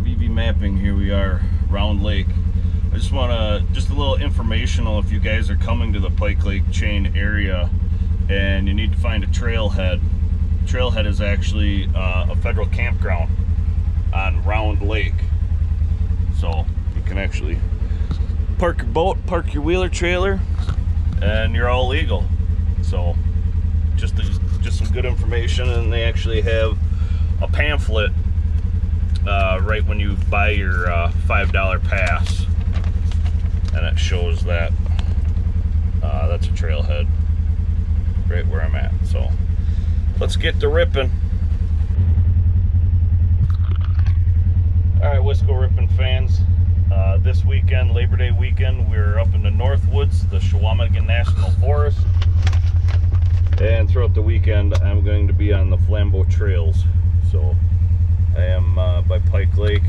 VV mapping. Here we are, Round Lake. I just want to, just a little informational if you guys are coming to the Pike Lake chain area and you need to find a trailhead. Trailhead is actually a federal campground on Round Lake. So you can actually park your boat, park your wheeler trailer, and you're all legal. So just some good information, and they actually have a pamphlet right when you buy your $5 pass, and it shows that that's a trailhead right where I'm at. So let's get to ripping. All right, Wisco Ripping fans, this weekend, Labor Day weekend, we're up in the Northwoods, the Chequamegon National Forest, and throughout the weekend I'm going to be on the flambeau trails. So I am by Pike Lake.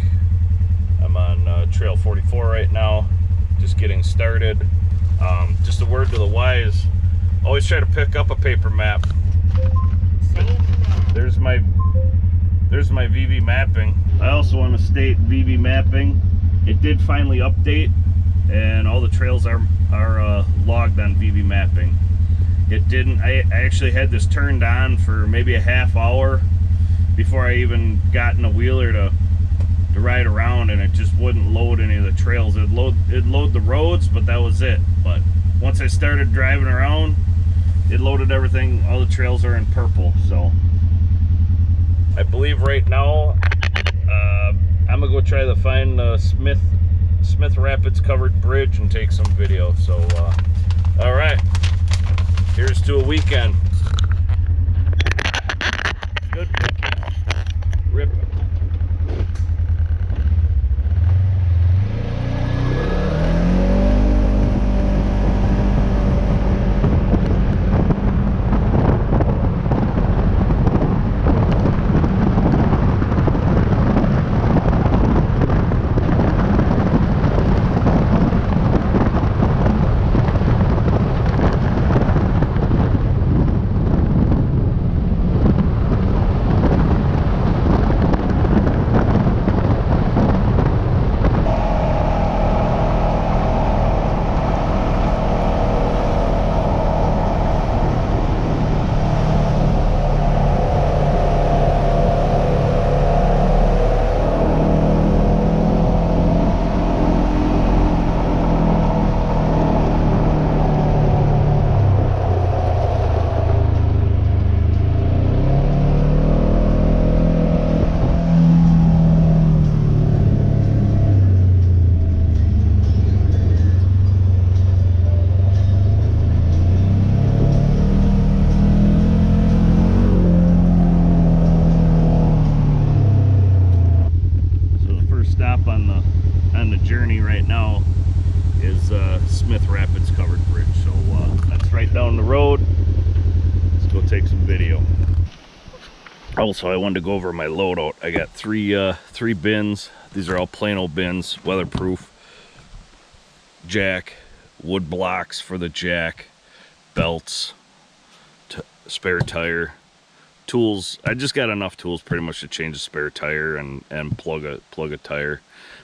I'm on trail 44 right now, just getting started. Just a word to the wise, always try to pick up a paper map. There's my VV mapping. I also want to state VV mapping, it did finally update, and all the trails are logged on VV mapping. It didn't, I actually had this turned on for maybe a half hour before I even got in a wheeler to ride around, and it just wouldn't load any of the trails. It'd load the roads, but that was it. But once I started driving around, it loaded everything. All the trails are in purple. So I believe right now I'm gonna go try to find the Smith Rapids covered bridge and take some video. So all right, here's to a weekend. Good rip. On the journey right now is Smith Rapids covered bridge. So that's right down the road. Let's go take some video. Also, I wanted to go over my loadout. I got three bins. These are all plain old bins, weatherproof. Jack, wood blocks for the jack, belts, spare tire, tools. I just got enough tools pretty much to change a spare tire and plug a tire.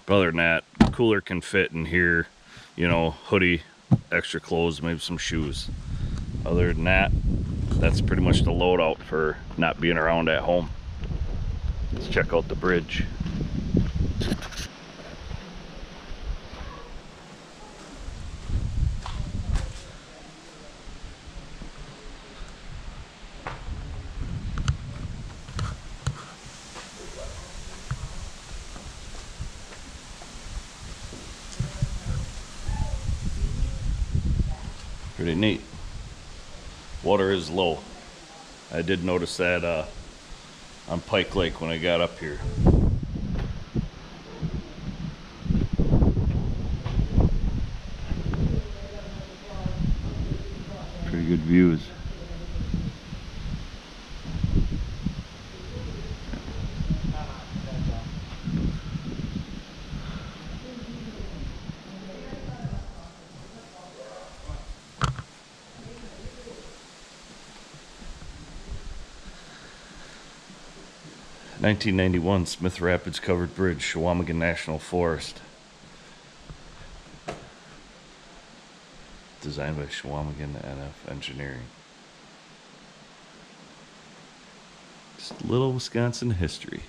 But other than that, cooler can fit in here, you know, hoodie, extra clothes, maybe some shoes. Other than that, that's pretty much the loadout for not being around at home. Let's check out the bridge. Pretty neat. Water is low. I did notice that on Pike Lake when I got up here. Pretty good views. 1991 Smith Rapids Covered Bridge, Chequamegon National Forest. Designed by Chequamegon NF Engineering. Just little Wisconsin history.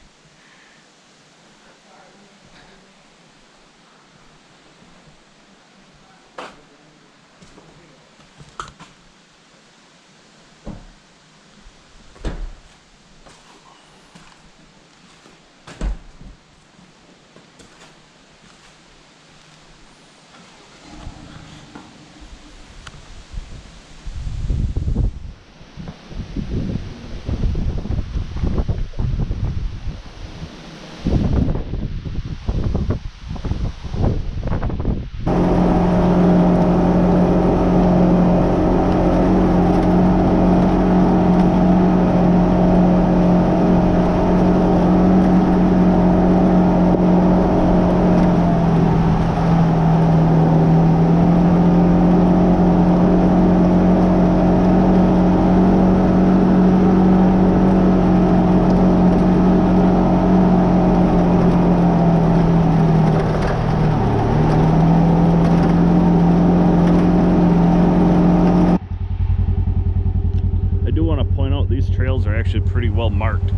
Trails are actually pretty well marked.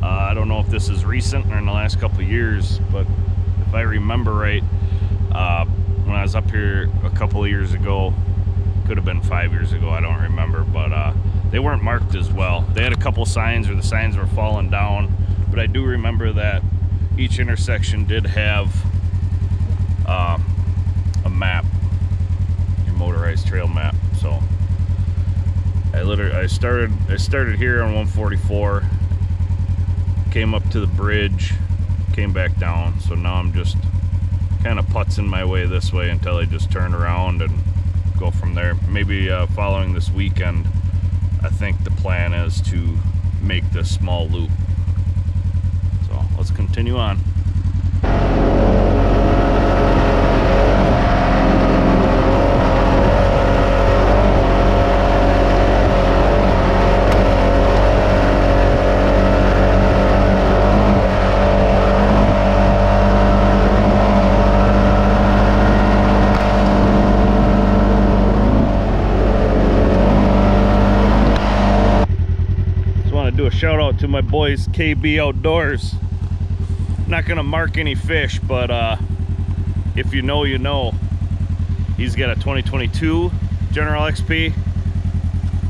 I don't know if this is recent or in the last couple of years, but if I remember right, when I was up here a couple of years ago, could have been 5 years ago, I don't remember, but they weren't marked as well. They had a couple signs where the signs were falling down, but I do remember that each intersection did have a map, your motorized trail map. So I started here on 144, came up to the bridge, came back down. So now I'm just kind of putzing my way this way until I just turn around and go from there. Maybe following this weekend, I think the plan is to make this small loop. So let's continue on. Do a shout out to my boys KB Outdoors. Not gonna mark any fish, but if you know, you know. He's got a 2022 General XP,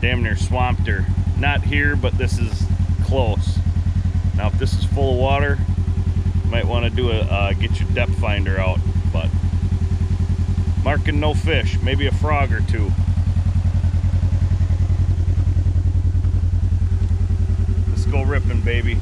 damn near swamped her. Not here, but this is close. Now if this is full of water, you might want to do a get your depth finder out, but marking no fish, maybe a frog or two. Go ripping, baby.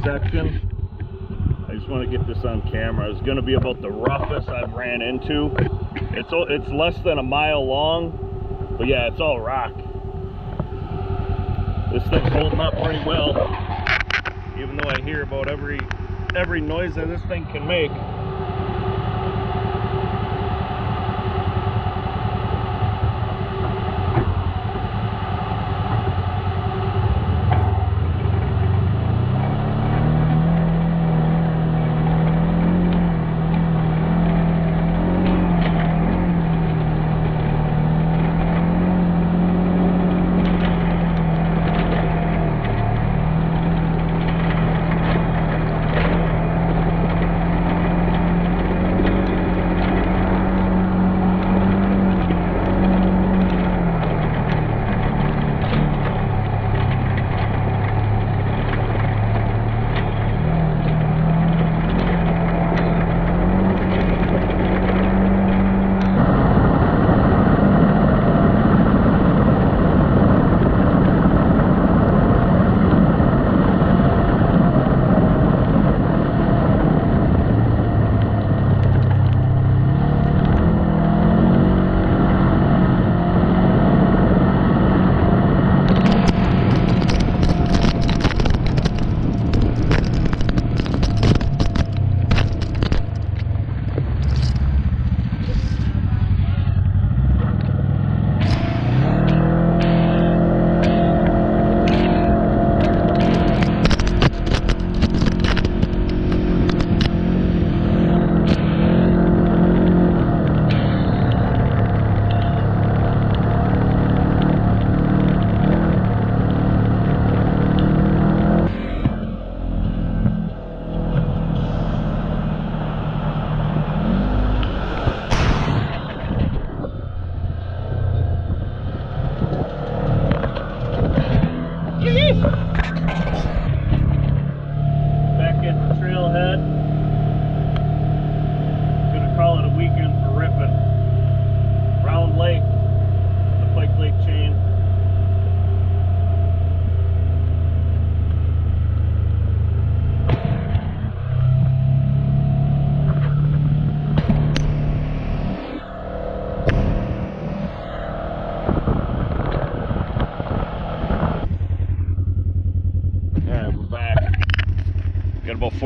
Section, I just want to get this on camera. It's going to be about the roughest I've ran into. It's less than a mile long, but yeah, it's all rock. This thing's holding up pretty well, even though I hear about every noise that this thing can make.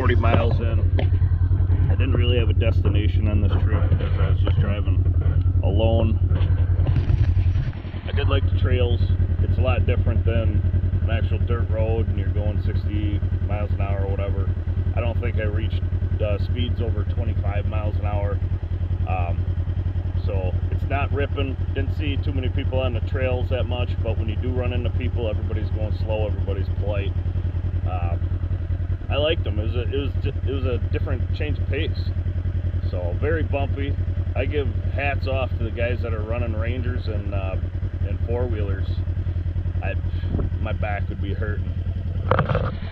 40 miles in. I didn't really have a destination on this trip because I was just driving alone. I did like the trails. It's a lot different than an actual dirt road and you're going 60 miles an hour or whatever. I don't think I reached speeds over 25 miles an hour. So it's not ripping. Didn't see too many people on the trails that much, but when you do run into people, everybody's going slow, everybody's polite. I liked them. It was a different change of pace. So very bumpy. I give hats off to the guys that are running Rangers and four-wheelers. My back would be hurting.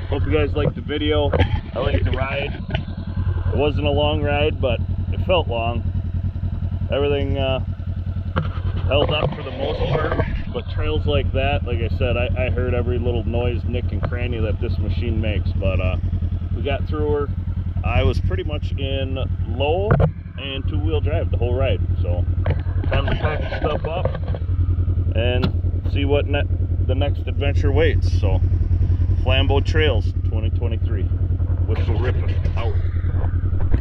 Hope you guys liked the video. I liked the ride. It wasn't a long ride, but it felt long. Everything held up for the most part, but trails like that, like I said, I heard every little noise, nick and cranny that this machine makes, but we got through her. I was pretty much in low and two-wheel drive the whole ride, so time to pack the stuff up and see what the next adventure waits. So Flambeau Trails 2023. Whistle Ripper out.